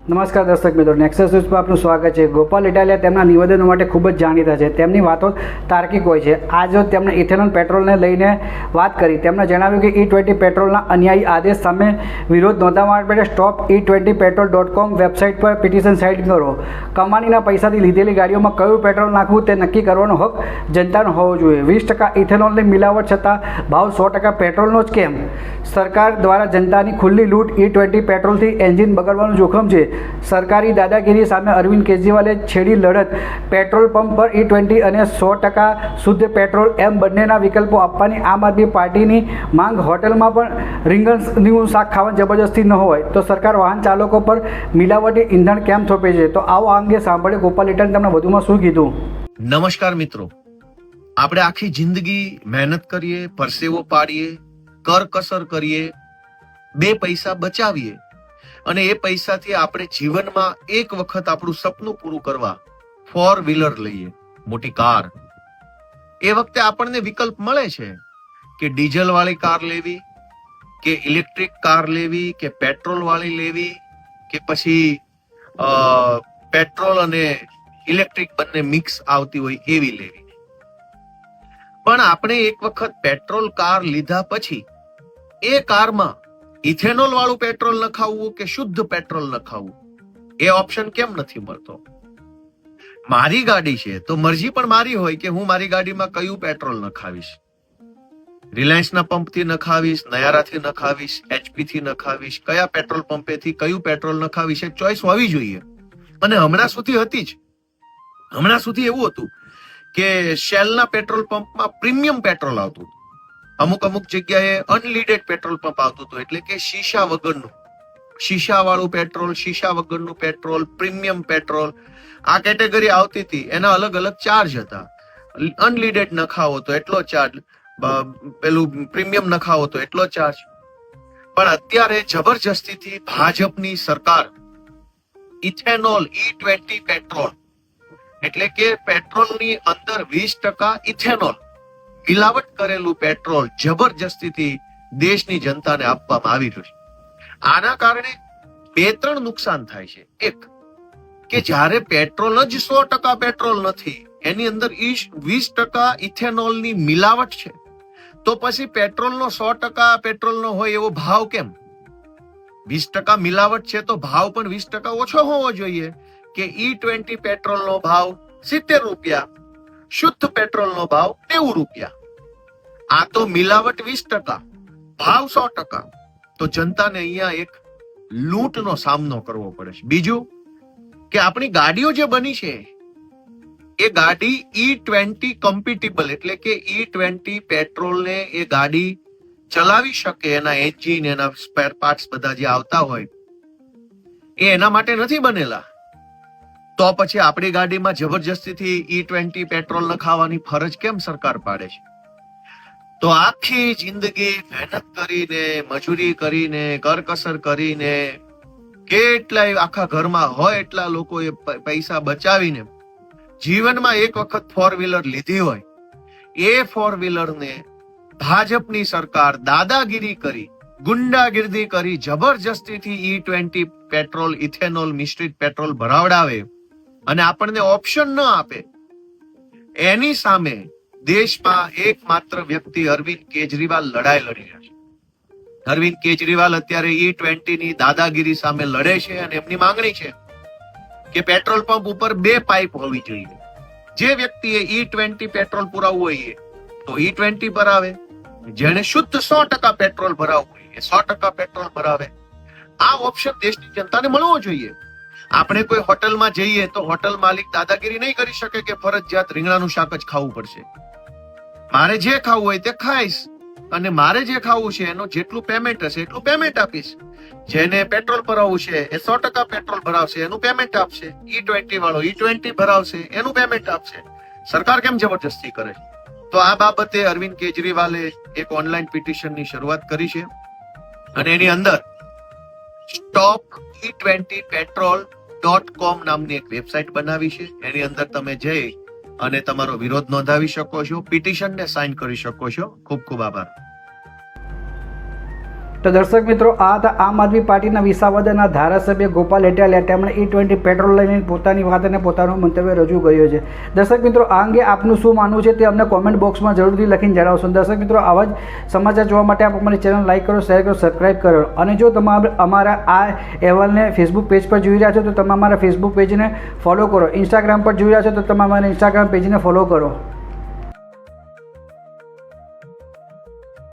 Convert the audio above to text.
નમસ્કાર દર્શક મિત્રો, નેક્સસ ન્યૂઝમાં આપનું સ્વાગત છે. ગોપાલ ઇટાલિયા તેમના નિવેદનો માટે ખૂબ જ જાણીતા છે. તેમની વાતો તાર્કિક હોય છે. આજે તેમણે ઇથેનોલ પેટ્રોલને લઈને વાત કરી. તેમણે જણાવ્યું કે E20 પેટ્રોલના અન્યાયી આદેશ સામે વિરોધ નોંધાવવા માટે stop-e20petrol.com વેબસાઇટ પર પિટિશન સાઇન કરો. કમાણીના પૈસાથી લીધેલી ગાડીઓમાં કયું પેટ્રોલ નાખવું તે નક્કી કરવાનો હક જનતાનો હોવો જોઈએ. 20% ઇથેનોલની મિલાવટ છતાં ભાવ 100% પેટ્રોલનો જ કેમ? સરકાર દ્વારા જનતાની ખુલ્લી લૂંટ. E20 પેટ્રોલથી એન્જિન બગડવાનું જોખમ છે. સરકારી દાદાગીરી સામે અરવિંદ કેજરીવાલે છેડી લડત. પેટ્રોલ પંપ પર E20 અને 100% શુદ્ધ પેટ્રોલ એમ બંનેના વિકલ્પો આપવાની આમ આદમી પાર્ટીની માંગ. હોટલમાં પણ રીંગણનું શાક ખાવાની જબરજસ્તી ન હોય તો સરકાર વાહન ચાલકો પર મિલાવટી ઈંધણ કેમ થોપે છે? તો આવો આ અંગે સાંભળે ગોપાલ ઇટાલિયાએ તમને વધુમાં શું કીધું. નમસ્કાર મિત્રો, આપણે આખી જિંદગી મહેનત કરીએ, પરસેવો પાડીએ, કરકસર કરીએ, બે પૈસા બચાવીએ અને એ પૈસાથી આપણે જીવનમાં એક વખત આપણું સપનું પૂરું કરવા 4 વ્હીલર લઈએ, મોટી કાર. એ વખતે આપણને વિકલ્પ મળે છે કે ડીઝલ વાળી કાર લેવી, કે ઇલેક્ટ્રિક કાર લેવી, કે પેટ્રોલ વાળી લેવી, કે પછી પેટ્રોલ અને ઇલેક્ટ્રિક બંને મિક્સ આવતી હોય એવી લેવી. પણ આપણે એક વખત પેટ્રોલ કાર લીધા પછી એ કારમાં ઇથેનોલ વાળું પેટ્રોલ નખાવવું કે શુદ્ધ પેટ્રોલ નખાવવું એ ઓપ્શન કેમ નથી મળતો? મારી ગાડી છે તો મરજી પણ મારી હોય કે હું મારી ગાડીમાં કયું પેટ્રોલ નખાવીશ. રિલાયન્સના પંપથી નખાવીશ, નયારાથી નખાવીશ, HP થી નખાવીશ, કયા પેટ્રોલ પંપેથી કયું પેટ્રોલ નખાવીશ એ ચોઈસ હોવી જોઈએ. અને હમણાં સુધી હતી જ. હમણાં સુધી એવું હતું કે શેલના પેટ્રોલ પંપમાં પ્રીમિયમ પેટ્રોલ આવતું. અમુક જગ્યાએ અનલીડેડ પેટ્રોલ પંપ આવતું હતું, એટલે કે શીશા વગરનું, શીશા વાળું પેટ્રોલ, શીશા વગરનું પેટ્રોલ, પ્રીમિયમ પેટ્રોલ, આ કેટેગરી આવતી હતી. એના અલગ અલગ ચાર્જ હતા. અનલીડેડ નખાવો તો એટલો ચાર્જ, પેલું પ્રીમિયમ નખાવો તો એટલો ચાર્જ. પણ અત્યારે જબરજસ્તીથી ભાજપની સરકાર ઇથેનોલ E20 પેટ્રોલ એટલે કે પેટ્રોલની અંદર 20% ઇથેનોલ મિલાવટ કરેલું પેટ્રોલ જબરજસ્તીથી દેશની જનતાને આપવામાં આવી રહ્યું છે. આના કારણે 2-3 નુકસાન થાય છે. એક કે જ્યારે પેટ્રોલ જ 100% પેટ્રોલ નથી, એની અંદર 20% ઇથેનોલની મિલાવટ છે, તો પછી પેટ્રોલનો 100% પેટ્રોલનો હોય એવો ભાવ કેમ? 20% મિલાવટ છે તો ભાવ પણ 20% ઓછો હોવો જોઈએ કે E20 પેટ્રોલનો ભાવ 70 રૂપિયા, શુદ્ધ પેટ્રોલનો ભાવ 90 રૂપિયા. આ તો મિલાવટ 20%, ભાવ 100%. તો જનતાને અહીંયા એક લૂંટનો સામનો કરવો પડે છે. બીજું કે આપણી ગાડીઓ જે બની છે એ ગાડી E20 કમ્પેટિબલ એટલે કે E20 પેટ્રોલને એ ગાડી ચલાવી શકે, એના એન્જિન, એના સ્પેર પાર્ટ્સ બધા જે આવતા હોય એ એના માટે નથી બનેલા. તો પછી આપણી ગાડીમાં જબરજસ્તીથી E20 પેટ્રોલ નખાવવાની ફરજ કેમ સરકાર પાડે છે? તો આખી જિંદગી મહેનત કરીને, મજૂરી કરીને, કરકસર કરીને, કેટલાય આખા ઘરમાં હોય એટલા લોકોએ પૈસા બચાવીને જીવનમાં એક વખત 4 વ્હીલર લીધી હોય, એ 4 વ્હીલરને ભાજપની સરકાર દાદાગીરી કરી, ગુંડાગીરી કરી, જબરજસ્તીથી E20 પેટ્રોલ, ઇથેનોલ મિશ્રિત પેટ્રોલ ભરાવડાવે અને આપણને ઓપ્શન ન આપે. એની સામે દેશમાં એકમાત્ર વ્યક્તિ અરવિંદ કેજરીવાલ લડાઈ લડી રહ્યા છે. અરવિંદ કેજરીવાલ અત્યારે E20 ની દાદાગીરી સામે લડે છે અને એમની માંગણી છે કે પેટ્રોલ પંપ ઉપર 2 પાઇપ હોવી જોઈએ. જે વ્યક્તિએ E20 પેટ્રોલ પુરાવવું હોય તો E20 ભરાવે, જેને શુદ્ધ 100% પેટ્રોલ ભરાવવું હોય એ 100% પેટ્રોલ ભરાવે. આ ઓપ્શન દેશની જનતાને મળવો જોઈએ. આપણે કોઈ હોટલમાં જઈએ તો હોટલ માલિક દાદાગીરી નહીં કરી શકે કે ફરજિયાત રીંગણાનું શાક જ ખાવું પડશે. મારે જે ખાવું હોય તે ખાઈશ અને મારે જે ખાવું છે એનું જેટલું પેમેન્ટ હશે એટલું પેમેન્ટ આપીશ. જેને પેટ્રોલ ભરાવવું છે એ 100% પેટ્રોલ ભરાવશે, એનું પેમેન્ટ આપશે. E20 વાળો E20 ભરાવશે, એનું પેમેન્ટ આપશે. સરકાર કેમ જબરજસ્તી કરે છે? તો આ બાબતે અરવિંદ કેજરીવાલે એક ઓનલાઈન પિટિશનની શરૂઆત કરી છે અને એની અંદર stop-e20petrol.com નામની એક વેબસાઇટ બનાવી છે. એની અંદર તમે જઈ અને તમારો વિરોધ નોંધાવી શકો છો, પિટિશનને સાઇન કરી શકો છો. ખૂબ ખૂબ આભાર. તો દર્શક મિત્રો, આ હતા આમ આદમી પાર્ટીના વિસાવદરના ધારાસભ્ય ગોપાલ ઇટાલિયા. તેમણે E20 પેટ્રોલ લઈને પોતાની વાત અને પોતાનું મંતવ્ય રજૂ કર્યું છે. દર્શક મિત્રો, આ અંગે આપનું શું માનવું છે તે અમને કોમેન્ટ બોક્સમાં જરૂરથી લખીને જણાવશો. દર્શક મિત્રો, આવા જ સમાચાર જોવા માટે આપ અમારી ચેનલ લાઈક કરો, શેર કરો, સબસ્ક્રાઈબ કરો. અને જો તમે અમારા આ અહેવાલને ફેસબુક પેજ પર જોઈ રહ્યા છો તો તમે અમારા ફેસબુક પેજને ફોલો કરો. ઇન્સ્ટાગ્રામ પર જોઈ રહ્યા છો તો તમે અમારા ઇન્સ્ટાગ્રામ પેજને ફોલો કરો.